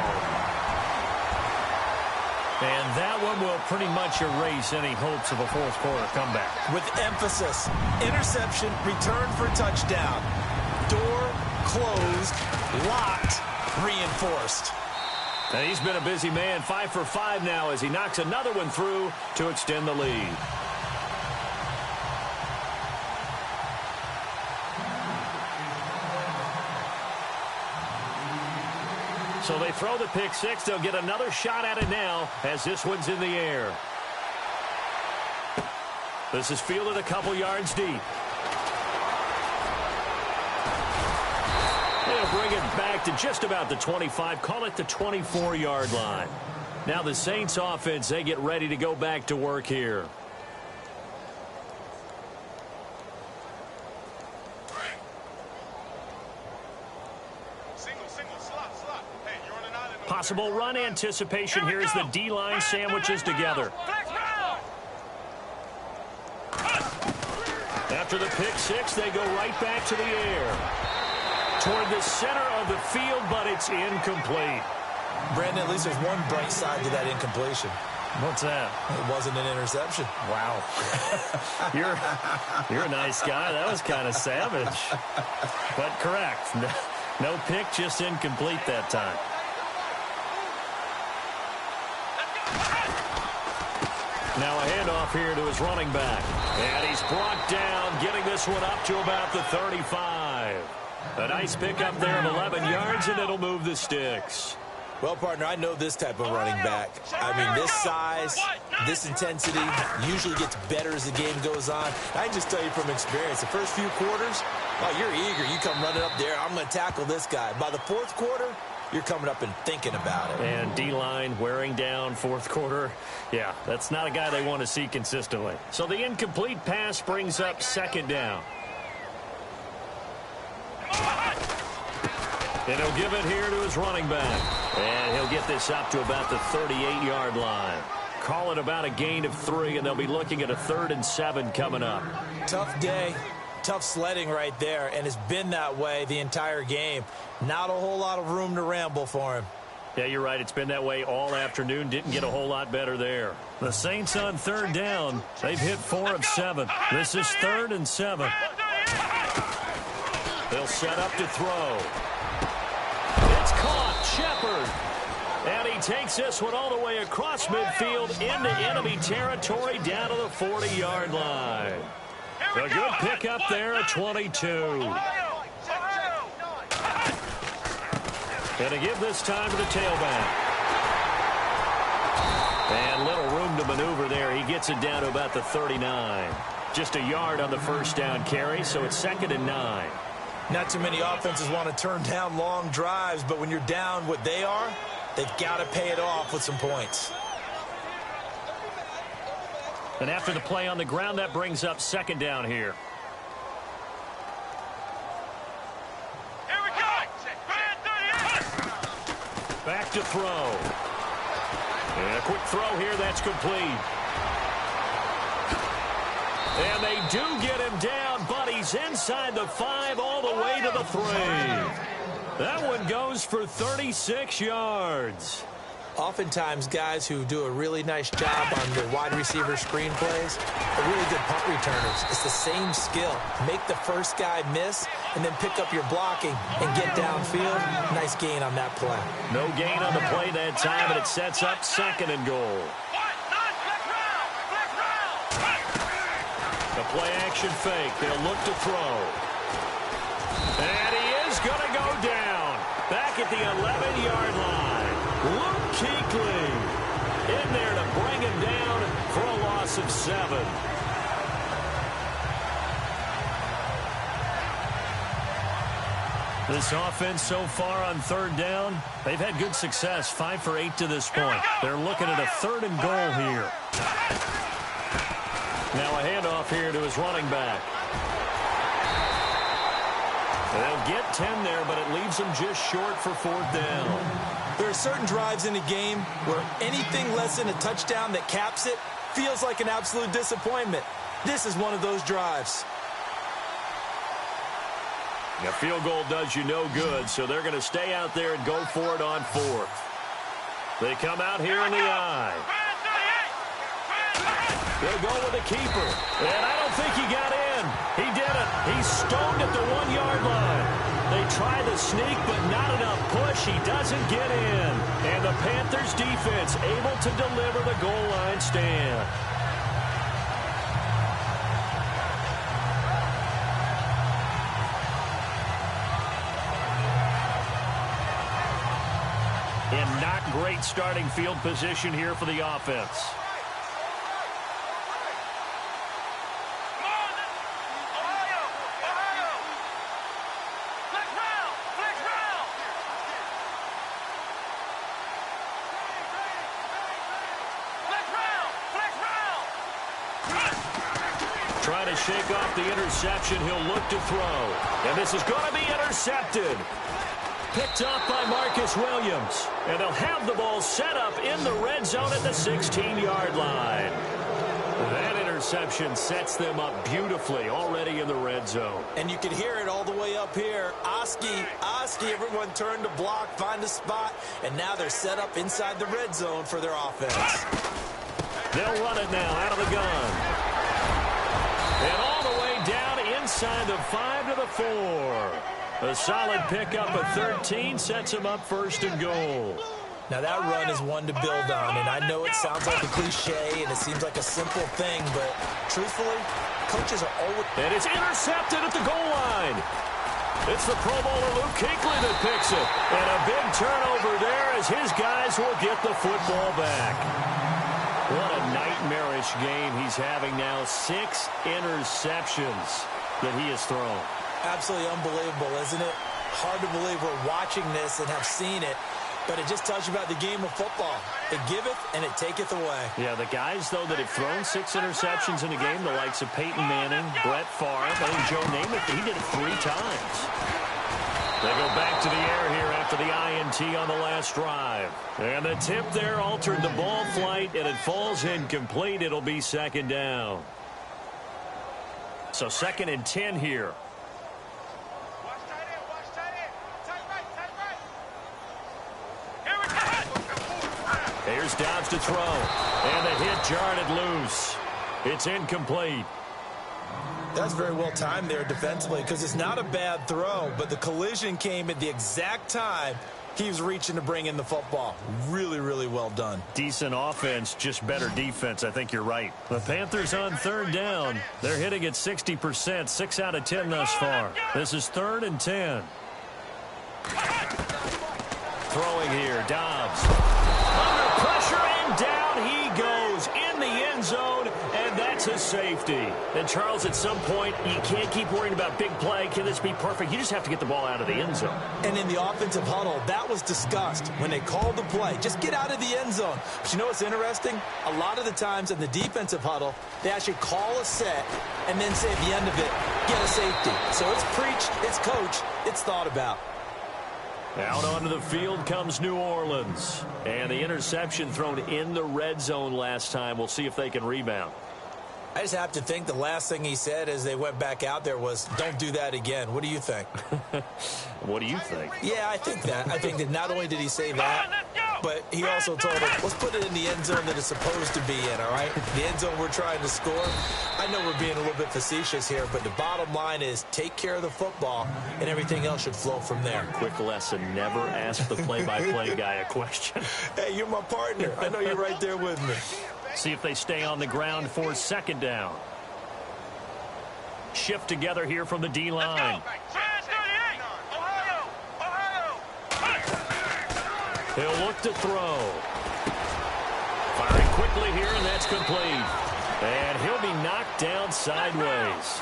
And that one will pretty much erase any hopes of a 4th quarter comeback. With emphasis, interception, return for touchdown. Door closed, locked, reinforced. And he's been a busy man, 5 for 5 now as he knocks another one through to extend the lead. So they throw the pick 6. They'll get another shot at it now as this one's in the air. This is fielded a couple yards deep. They'll bring it back to just about the 25. Call it the 24-yard line. Now the Saints offense, they get ready to go back to work here. Possible run anticipation here as the D-line sandwiches together. After the pick 6, they go right back to the air. Toward the center of the field, but it's incomplete. Brandon, at least there's one bright side to that incompletion. What's that? It wasn't an interception. Wow. You're a nice guy. That was kind of savage. But correct. No pick, just incomplete that time. Now a handoff here to his running back. And he's brought down, getting this one up to about the 35. A nice pickup there of 11 yards, and it'll move the sticks. Well, partner, I know this type of running back. I mean, this size, this intensity usually gets better as the game goes on. I can just tell you from experience, the first few quarters, oh, you're eager. You come running up there, I'm going to tackle this guy. By the 4th quarter, you're coming up and thinking about it. And D-line wearing down 4th quarter. Yeah, that's not a guy they want to see consistently. So the incomplete pass brings up 2nd down. And he'll give it here to his running back. And he'll get this up to about the 38-yard line. Call it about a gain of 3, and they'll be looking at a 3rd and 7 coming up. Tough day. Tough sledding right there, and it's been that way the entire game. Not a whole lot of room to ramble for him. Yeah, you're right. It's been that way all afternoon. Didn't get a whole lot better there. The Saints on third down. They've hit 4 of 7. This is 3rd and 7. They'll set up to throw. It's caught. Shepard. And he takes this one all the way across midfield into enemy territory down to the 40-yard line. A good pickup there at 22. And to give this time to the tailback. And little room to maneuver there. He gets it down to about the 39. Just a yard on the first down carry, so it's 2nd and 9. Not too many offenses want to turn down long drives, but when you're down what they are, they've got to pay it off with some points. And after the play on the ground, that brings up 2nd down here. Back to throw. And a quick throw here, that's complete. And they do get him down, but he's inside the 5 all the way to the 3. That one goes for 36 yards. Oftentimes, guys who do a really nice job on the wide receiver screen plays are really good punt returners. It's the same skill. Make the first guy miss and then pick up your blocking and get downfield. Nice gain on that play. No gain on the play that time, and it sets up 2nd and goal. The play action fake. They'll look to throw. And he is going to go down. Back at the 11-yard line. Luke Kuechly in there to bring him down for a loss of 7. This offense so far on 3rd down, they've had good success, 5 for 8 to this point. They're looking at a 3rd and goal here. Now a handoff here to his running back. They'll get 10 there, but it leaves them just short for 4th down. There are certain drives in the game where anything less than a touchdown that caps it feels like an absolute disappointment. This is one of those drives. A field goal does you no good, so they're going to stay out there and go for it on 4th. They come out here in the eye. They'll go with the keeper. And I don't think he got in. He didn't. He's stoned at the 1-yard line. They try the sneak, but not enough push. He doesn't get in. And the Panthers defense able to deliver the goal line stand. And not great starting field position here for the offense. Trying to shake off the interception. He'll look to throw. And this is going to be intercepted. Picked up by Marcus Williams. And they'll have the ball set up in the red zone at the 16-yard line. That interception sets them up beautifully already in the red zone. And you can hear it all the way up here. Oski, everyone turned to block, find a spot, and now they're set up inside the red zone for their offense. They'll run it now out of the gun. And all the way down inside the 5 to the 4. A solid pickup of 13 sets him up 1st and goal. Now that run is one to build on, and I know it sounds like a cliche and it seems like a simple thing, but truthfully, coaches are always... And it's intercepted at the goal line. It's the Pro Bowler Luke Kuechly that picks it. And a big turnover there as his guys will get the football back. What a nightmarish game he's having now. 6 interceptions that he has thrown. Absolutely unbelievable, isn't it? Hard to believe we're watching this and have seen it, but it just tells you about the game of football. It giveth and it taketh away. Yeah, the guys, though, that have thrown 6 interceptions in a game, the likes of Peyton Manning, Brett Favre, I think Joe Namath, he did it 3 times. They go back to the air here after the INT on the last drive. And the tip there altered the ball flight, and it falls incomplete. It'll be 2nd down. So 2nd and 10 here. Watch tight end, watch tight end. Tight right, tight right. Here we go. Here's Dobbs to throw. And the hit jarred it loose. It's incomplete. That's very well timed there defensively because it's not a bad throw, but the collision came at the exact time he was reaching to bring in the football. Really, really well done. Decent offense, just better defense. I think you're right. The Panthers on 3rd down. They're hitting at 60%, 6 out of 10 thus far. This is 3rd and 10. Throwing here, Dobbs. Under pressure and down he goes in the end zone, and that's a safety. And Charles, at some point, you can't keep worrying about big play. Can this be perfect? You just have to get the ball out of the end zone. And in the offensive huddle, that was discussed when they called the play. Just get out of the end zone. But you know what's interesting? A lot of the times in the defensive huddle, they actually call a set and then say at the end of it, get a safety. So it's preached, it's coached, it's thought about. Out onto the field comes New Orleans. And the interception thrown in the red zone last time. We'll see if they can rebound. I just have to think the last thing he said as they went back out there was, don't do that again. What do you think? What do you think? Yeah, I think that. I think that not only did he say that, but he also told him, let's put it in the end zone that it's supposed to be in, all right? The end zone we're trying to score. I know we're being a little bit facetious here, but the bottom line is take care of the football, and everything else should flow from there. Quick lesson, never ask the play-by-play guy a question. Hey, you're my partner. I know you're right there with me. See if they stay on the ground for 2nd down. Shift together here from the D-line. He'll look to throw. Firing quickly here, and that's complete. And he'll be knocked down sideways.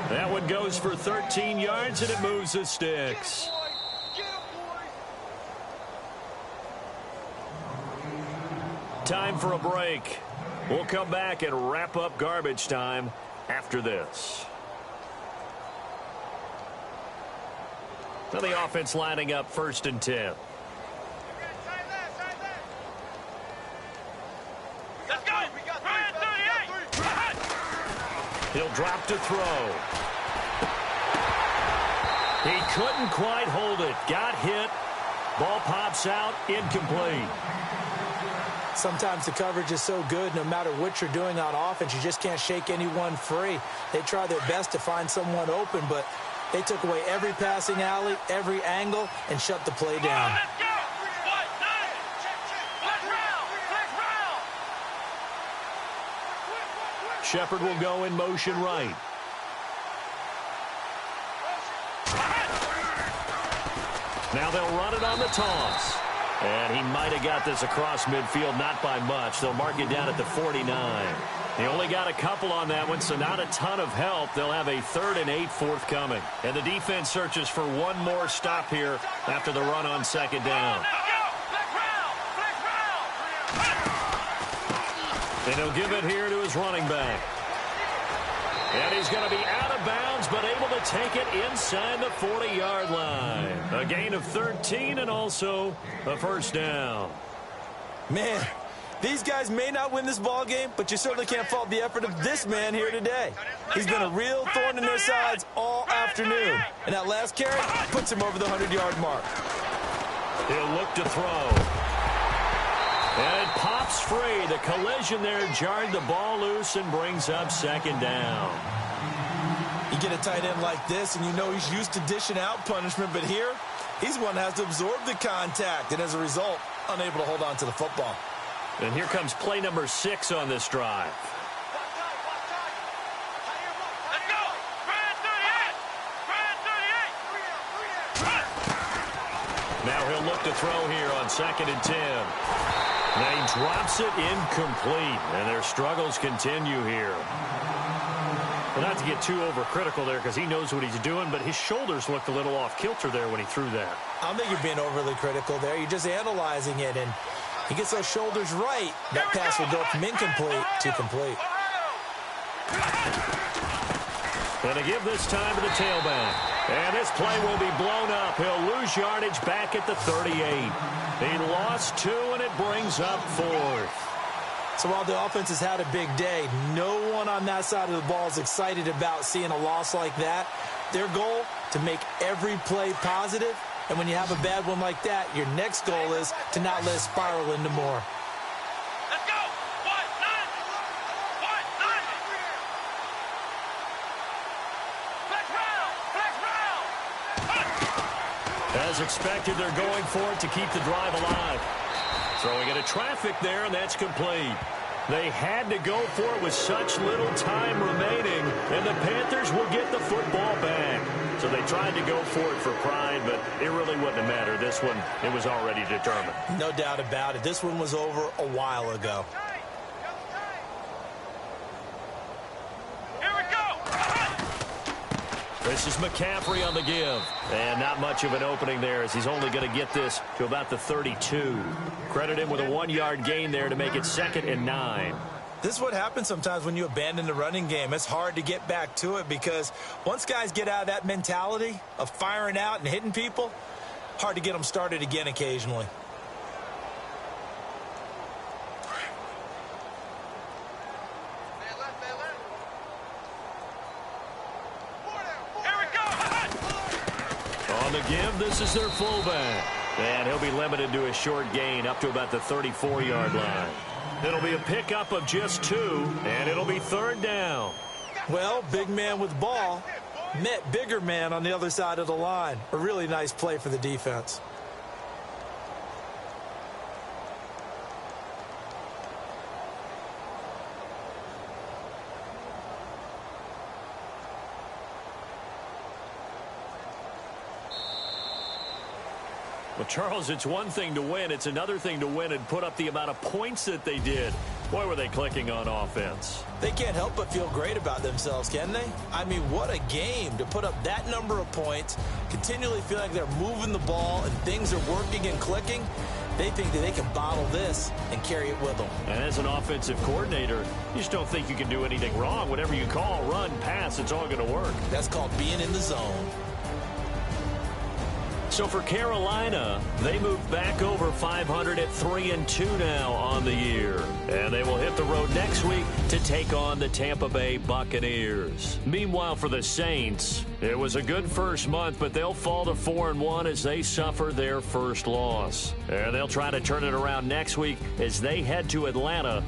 That one goes for 13 yards, and it moves the sticks. Time for a break. We'll come back and wrap up garbage time after this. Now the offense lining up 1st and 10. Let's go. He'll drop to throw. He couldn't quite hold it. Got hit. Ball pops out. Incomplete. Sometimes the coverage is so good, no matter what you're doing on offense, you just can't shake anyone free. They try their best to find someone open, but they took away every passing alley, every angle, and shut the play down. Let's go. Shepard will go in motion right. Now they'll run it on the toss. And he might have got this across midfield, not by much. They'll mark it down at the 49. He only got a couple on that one, so not a ton of help. They'll have a 3rd and 8 forthcoming. And the defense searches for one more stop here after the run on 2nd down. And he'll give it here to his running back. And he's going to be out of bounds, but able to take it inside the 40-yard line. A gain of 13 and also a 1st down. Man, these guys may not win this ball game, but you certainly can't fault the effort of this man here today. He's been a real thorn in their sides all afternoon. And that last carry puts him over the 100-yard mark. He'll look to throw. And it pops free. The collision there jarred the ball loose and brings up 2nd down. You get a tight end like this, and you know he's used to dishing out punishment, but here, he's one that has to absorb the contact, and as a result, unable to hold on to the football. And here comes play number 6 on this drive. Let's go. Now he'll look to throw here on 2nd and 10. Now he drops it incomplete, and their struggles continue here. Well, not to get too overcritical there because he knows what he's doing, but his shoulders looked a little off kilter there when he threw that. I don't think you're being overly critical there. You're just analyzing it, and he gets those shoulders right. That pass will go from incomplete to complete. And to give this time to the tailback. And this play will be blown up. He'll lose yardage back at the 38. He lost 2, and it brings up 4th. So while the offense has had a big day, no one on that side of the ball is excited about seeing a loss like that. Their goal, to make every play positive. And when you have a bad one like that, your next goal is to not let it spiral into more. Let's go! What? 90! What? 90! Flex round! Flex round! As expected, they're going for it to keep the drive alive. Throwing into traffic there, and that's complete. They had to go for it with such little time remaining, and the Panthers will get the football back. So they tried to go for it for pride, but it really wouldn't have mattered. This one, it was already determined. No doubt about it. This one was over a while ago. Here we go! This is McCaffrey on the give. And not much of an opening there, as he's only going to get this to about the 32. Credit him with a 1-yard gain there to make it 2nd and 9. This is what happens sometimes when you abandon the running game. It's hard to get back to it because once guys get out of that mentality of firing out and hitting people, hard to get them started again occasionally. Here we go! On the give, this is their fullback. And he'll be limited to a short gain up to about the 34-yard line. It'll be a pickup of just 2, and it'll be 3rd down. Well, big man with ball met bigger man on the other side of the line. A really nice play for the defense. Well, Charles, it's one thing to win. It's another thing to win and put up the amount of points that they did. Boy, were they clicking on offense. They can't help but feel great about themselves, can they? I mean, what a game to put up that number of points, continually feel like they're moving the ball and things are working and clicking. They think that they can bottle this and carry it with them. And as an offensive coordinator, you just don't think you can do anything wrong. Whatever you call, run, pass, it's all going to work. That's called being in the zone. So for Carolina, they move back over 500 at 3-2 now on the year. And they will hit the road next week to take on the Tampa Bay Buccaneers. Meanwhile, for the Saints, it was a good first month, but they'll fall to 4-1 as they suffer their first loss. And they'll try to turn it around next week as they head to Atlanta